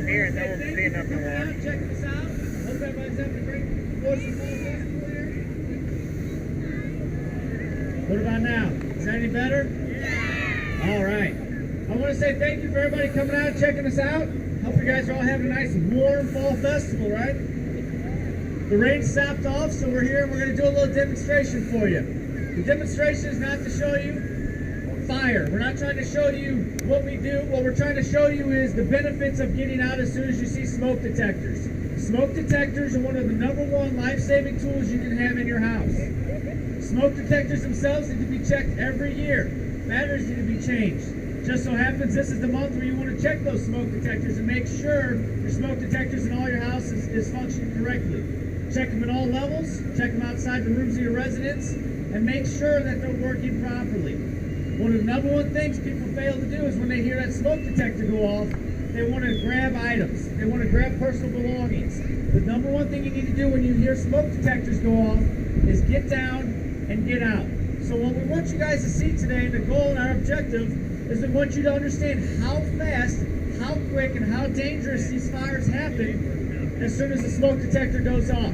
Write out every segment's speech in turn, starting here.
here and no one's seeing up no more. Checking us out. Hope everybody's having a great 4th of Fall festival here. What about now? Is that any better? Yeah. All right. I want to say thank you for everybody coming out and checking us out. Hope you guys are all having a nice warm fall festival, right? The rain stopped off, so we're here and we're going to do a little demonstration for you. The demonstration is not to show you fire. We're not trying to show you what we do. What we're trying to show you is the benefits of getting out as soon as you see smoke detectors. Smoke detectors are one of the #1 life-saving tools you can have in your house. Smoke detectors themselves need to be checked every year. Batteries need to be changed. Just so happens this is the month where you want to check those smoke detectors and make sure your smoke detectors in all your houses is functioning correctly. Check them at all levels, check them outside the rooms of your residence, and make sure that they're working properly. One of the #1 things people fail to do is when they hear that smoke detector go off, they want to grab items. They want to grab personal belongings. The #1 thing you need to do when you hear smoke detectors go off is get down and get out. So what we want you guys to see today, and the goal and our objective, is we want you to understand how fast, how quick, and how dangerous these fires happen as soon as the smoke detector goes off.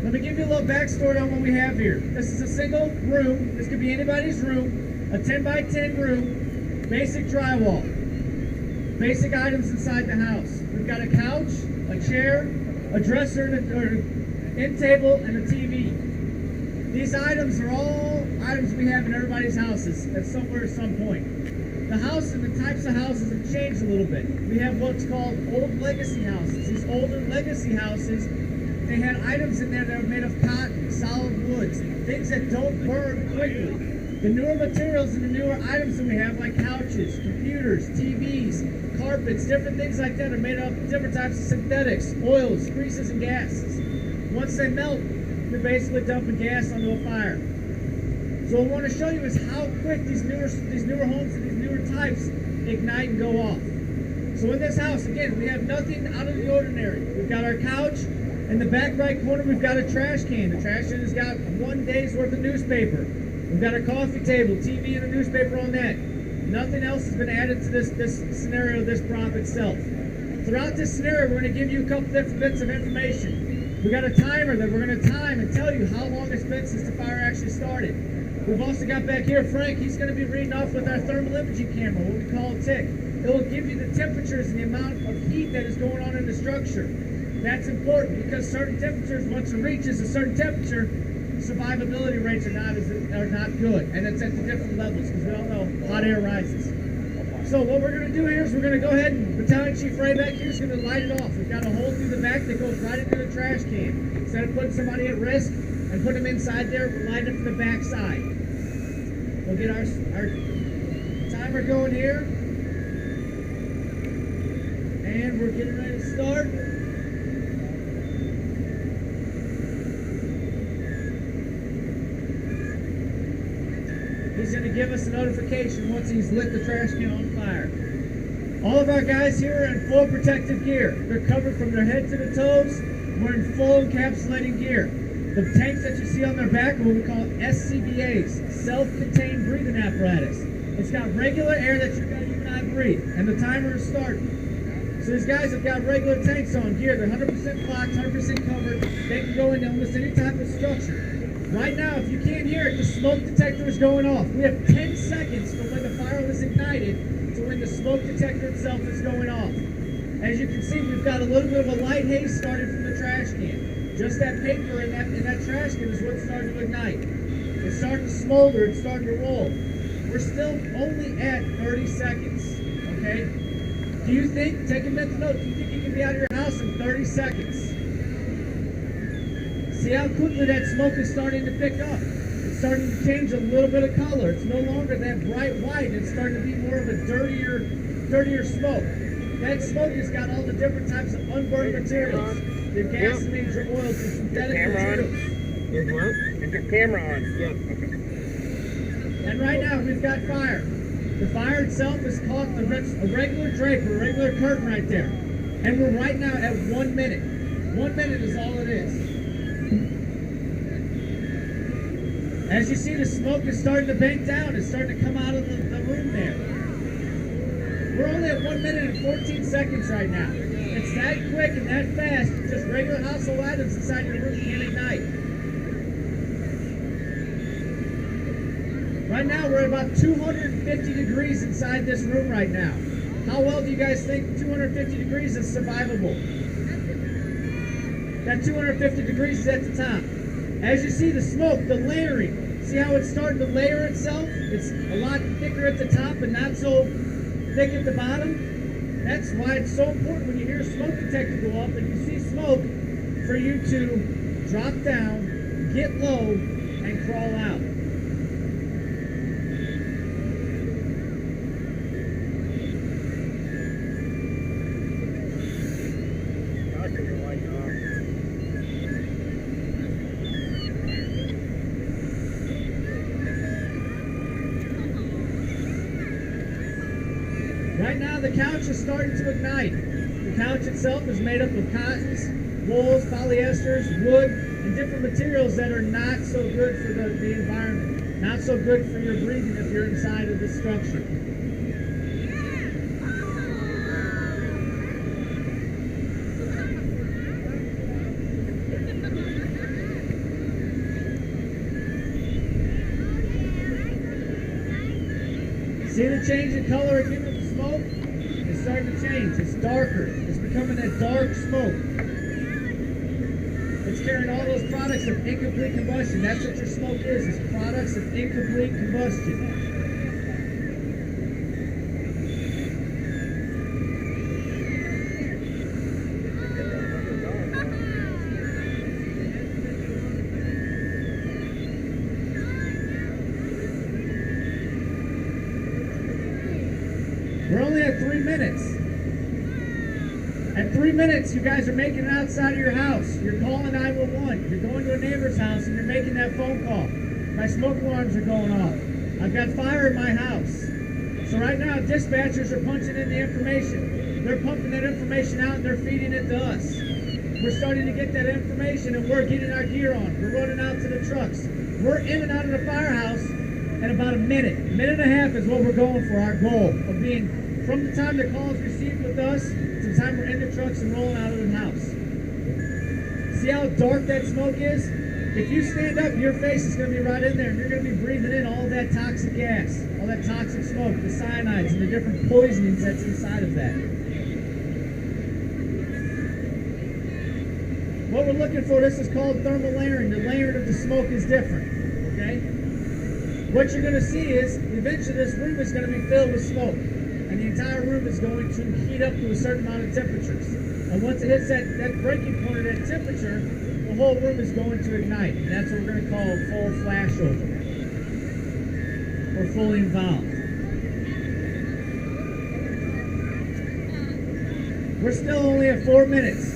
Let me give you a little backstory on what we have here. This is a single room. This could be anybody's room. A 10 by 10 room, basic drywall, basic items inside the house. We've got a couch, a chair, a dresser, an end table, and a TV. These items are all items we have in everybody's houses at somewhere at some point. The house and the types of houses have changed a little bit. We have what's called old legacy houses. These older legacy houses, they had items in there that were made of cotton, solid woods, things that don't burn quickly. The newer materials and the newer items that we have, like couches, computers, TVs, carpets, different things like that, are made of different types of synthetics, oils, greases, and gases. Once they melt, you're basically dumping gas onto a fire. So what I want to show you is how quick these newer homes and these newer types ignite and go off. So in this house, again, we have nothing out of the ordinary. We've got our couch. In the back right corner, we've got a trash can. The trash can has got 1 day's worth of newspaper. We've got a coffee table, TV, and a newspaper on that. Nothing else has been added to this scenario, this prop itself. Throughout this scenario, we're going to give you a couple different bits of information. We've got a timer that we're going to time and tell you how long it's been since the fire actually started. We've also got back here Frank. He's going to be reading off with our thermal imaging camera, what we call a tick. It will give you the temperatures and the amount of heat that is going on in the structure. That's important because certain temperatures, once it reaches a certain temperature, survivability rates are not good, and it's at the different levels because we all know hot air rises. So what we're going to do here is we're going to go ahead and Battalion Chief Ray back here is going to light it off. We've got a hole through the back that goes right into the trash can. Instead of putting somebody at risk and putting them inside there, we're lighting it from the back side. We'll get our timer going here, and we're getting ready to start. He's going to give us a notification once he's lit the trash can on fire. All of our guys here are in full protective gear. They're covered from their head to the toes. We're in full encapsulating gear. The tanks that you see on their back are what we call SCBAs, self-contained breathing apparatus. It's got regular air that you and I breathe, and the timer is starting. So these guys have got regular tanks on gear. They're 100% blocked, 100% covered. They can go into almost any type of structure. Right now, if you can't hear it, the smoke detector is going off. We have 10 seconds from when the fire was ignited to when the smoke detector itself is going off. As you can see, we've got a little bit of a light haze starting from the trash can. Just that paper in that trash can is what's starting to ignite. It's starting to smolder, it's starting to roll. We're still only at 30 seconds, okay? Do you think, take a mental note, do you think you can be out of your house in 30 seconds? See how quickly that smoke is starting to pick up. It's starting to change a little bit of color. It's no longer that bright white. It's starting to be more of a dirtier smoke. That smoke has got all the different types of unburned materials. The gasolines, your oils, and synthetic materials. Is your camera on? Yeah. Okay. And right now we've got fire. The fire itself is caught a regular draper, a regular curtain right there. And we're right now at 1 minute. 1 minute is all it is. As you see, the smoke is starting to bank down. It's starting to come out of the room there. We're only at 1 minute and 14 seconds right now. It's that quick and that fast. Just regular household items inside your room can ignite. Right now we're at about 250 degrees inside this room right now. How well do you guys think 250 degrees is survivable? That 250 degrees is at the top. As you see the smoke, the layering, see how it's starting to layer itself? It's a lot thicker at the top and not so thick at the bottom. That's why it's so important when you hear a smoke detector go up and you see smoke for you to drop down, get low, and crawl out. Right now the couch is starting to ignite. The couch itself is made up of cottons, wools, polyesters, wood, and different materials that are not so good for the environment, not so good for your breathing if you're inside of this structure. See the change in color again with the smoke? It's starting to change. It's darker. It's becoming a dark smoke. It's carrying all those products of incomplete combustion. That's what your smoke is. It's products of incomplete combustion. We're only at 3 minutes. At 3 minutes, you guys are making it outside of your house. You're calling 911. You're going to a neighbor's house and you're making that phone call. My smoke alarms are going off. I've got fire in my house. So right now, dispatchers are punching in the information. They're pumping that information out and they're feeding it to us. We're starting to get that information and we're getting our gear on. We're running out to the trucks. We're in and out of the firehouse in about a minute. A minute and a half is what we're going for, our goal of being from the time the call is received with us to the time we're in the trucks and rolling out of the house. See how dark that smoke is? If you stand up, your face is going to be right in there and you're going to be breathing in all that toxic gas, all that toxic smoke, the cyanides and the different poisonings that's inside of that. What we're looking for, this is called thermal layering. The layering of the smoke is different, okay? What you're going to see is eventually this room is going to be filled with smoke. And the entire room is going to heat up to a certain amount of temperatures. And once it hits that breaking point of that temperature, the whole room is going to ignite. And that's what we're going to call full flashover. Or fully involved. We're still only at 4 minutes.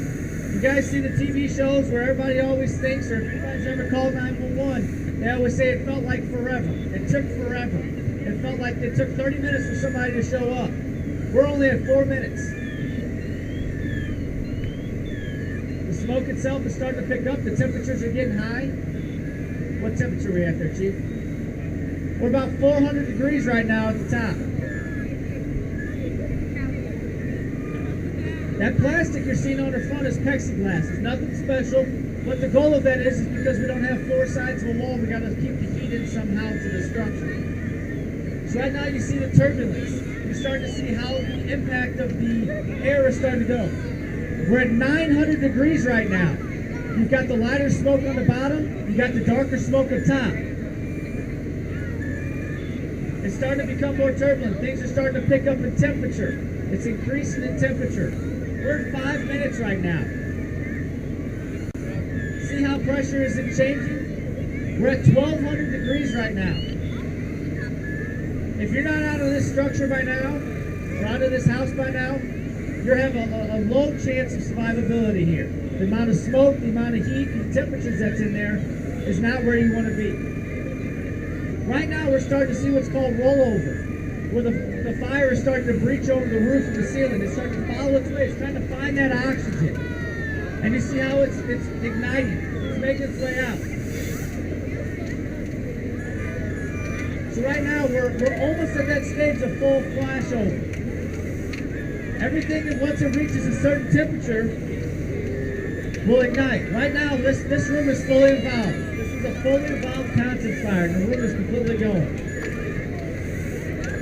You guys see the TV shows where everybody always thinks, or if you guys ever call 911, they always say it felt like forever. It took forever. It felt like it took 30 minutes for somebody to show up. We're only at 4 minutes. The smoke itself is starting to pick up. The temperatures are getting high. What temperature are we at there, Chief? We're about 400 degrees right now at the top. That plastic you're seeing on the front is plexiglass. It's nothing special. What the goal of that is because we don't have 4 sides of a wall, we got to keep the heat in somehow to the structure. So right now you see the turbulence. You're starting to see how the impact of the air is starting to go. We're at 900 degrees right now. You've got the lighter smoke on the bottom. You've got the darker smoke up top. It's starting to become more turbulent. Things are starting to pick up in temperature. It's increasing in temperature. We're at 5 minutes right now. See how pressure isn't changing? We're at 1200 degrees right now. If you're not out of this structure by now, or out of this house by now, you have a low chance of survivability here. The amount of smoke, the amount of heat, the temperatures that's in there is not where you want to be. Right now we're starting to see what's called rollover, where the fire is starting to breach over the roof and the ceiling. It's starting to follow its way. It's trying to find that oxygen. And you see how it's igniting. It's making its way out. So right now we're almost at that stage of full flashover. Everything that once it reaches a certain temperature will ignite. Right now, this room is fully involved. This is a fully involved concept fire, and the room is completely going.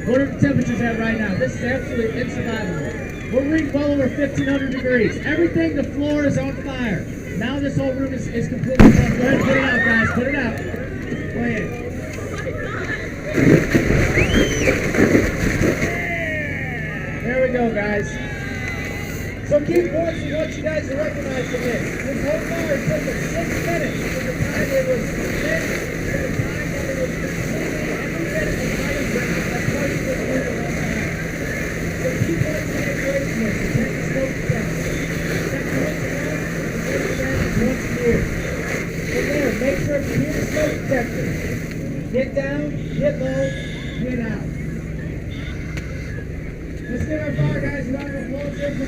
What are the temperatures at right now? This is absolutely insurvivable. We're reading well over 1,500 degrees. Everything, the floor is on fire. Now this whole room is completely on. Go ahead and put it out, guys. Put it out. Go ahead. There we go, guys. So keep watching what you guys are recognizing this. This whole fire took us 6 minutes from the time it was lit to the time that it was completely every bit of fire burn that party was moving on fire. So keep watching the information here. Protect the smoke detector. Check the window out and the damage once more. From there, make sure if you hear the smoke detector, get down, get low, get out. Let's give our fire guys a round of applause here for